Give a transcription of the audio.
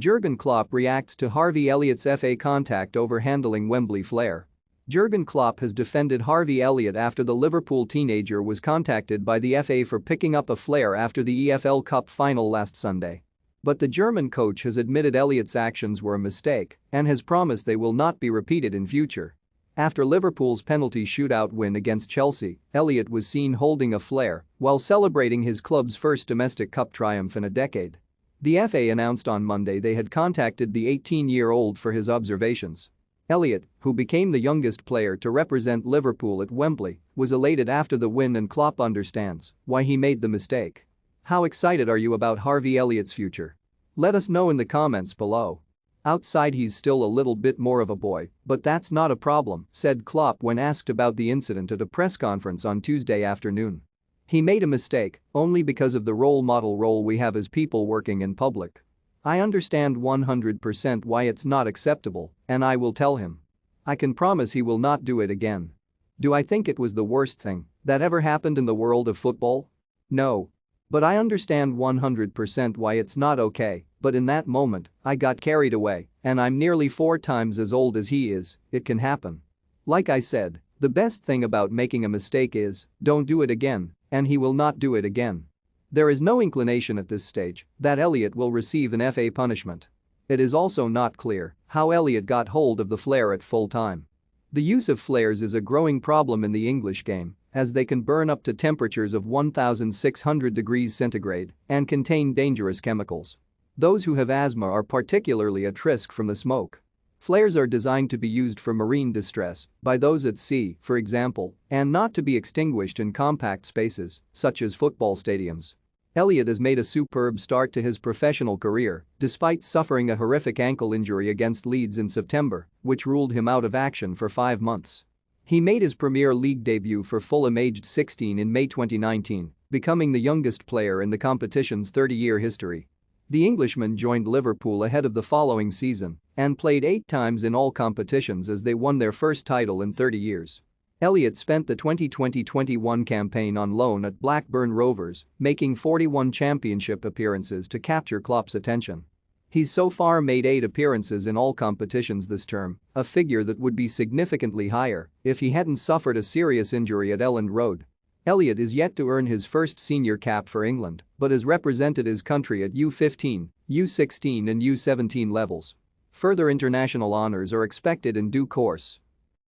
Jurgen Klopp reacts to Harvey Elliott's FA contact over handling Wembley flair. Jurgen Klopp has defended Harvey Elliott after the Liverpool teenager was contacted by the FA for picking up a flare after the EFL Cup final last Sunday. But the German coach has admitted Elliott's actions were a mistake and has promised they will not be repeated in future. After Liverpool's penalty shootout win against Chelsea, Elliott was seen holding a flare while celebrating his club's first domestic cup triumph in a decade. The FA announced on Monday they had contacted the 18-year-old for his observations. Elliott, who became the youngest player to represent Liverpool at Wembley, was elated after the win, and Klopp understands why he made the mistake. How excited are you about Harvey Elliott's future? Let us know in the comments below. Outside he's still a little bit more of a boy, but that's not a problem, said Klopp when asked about the incident at a press conference on Tuesday afternoon. He made a mistake only because of the role model role we have as people working in public. I understand 100% why it's not acceptable, and I will tell him. I can promise he will not do it again. Do I think it was the worst thing that ever happened in the world of football? No. But I understand 100% why it's not okay, but in that moment, I got carried away, and I'm nearly 4 times as old as he is, it can happen. Like I said, the best thing about making a mistake is, don't do it again, and he will not do it again. There is no inclination at this stage that Elliott will receive an FA punishment. It is also not clear how Elliott got hold of the flare at full time. The use of flares is a growing problem in the English game, as they can burn up to temperatures of 1,600 degrees centigrade and contain dangerous chemicals. Those who have asthma are particularly at risk from the smoke. Flares are designed to be used for marine distress by those at sea, for example, and not to be extinguished in compact spaces, such as football stadiums. Elliott has made a superb start to his professional career, despite suffering a horrific ankle injury against Leeds in September, which ruled him out of action for 5 months. He made his Premier League debut for Fulham aged 16 in May 2019, becoming the youngest player in the competition's 30-year history. The Englishman joined Liverpool ahead of the following season and played 8 times in all competitions as they won their first title in 30 years. Elliott spent the 2020-21 campaign on loan at Blackburn Rovers, making 41 championship appearances to capture Klopp's attention. He's so far made 8 appearances in all competitions this term, a figure that would be significantly higher if he hadn't suffered a serious injury at Elland Road. Elliott is yet to earn his first senior cap for England, but has represented his country at U15, U16 and U17 levels. Further international honours are expected in due course.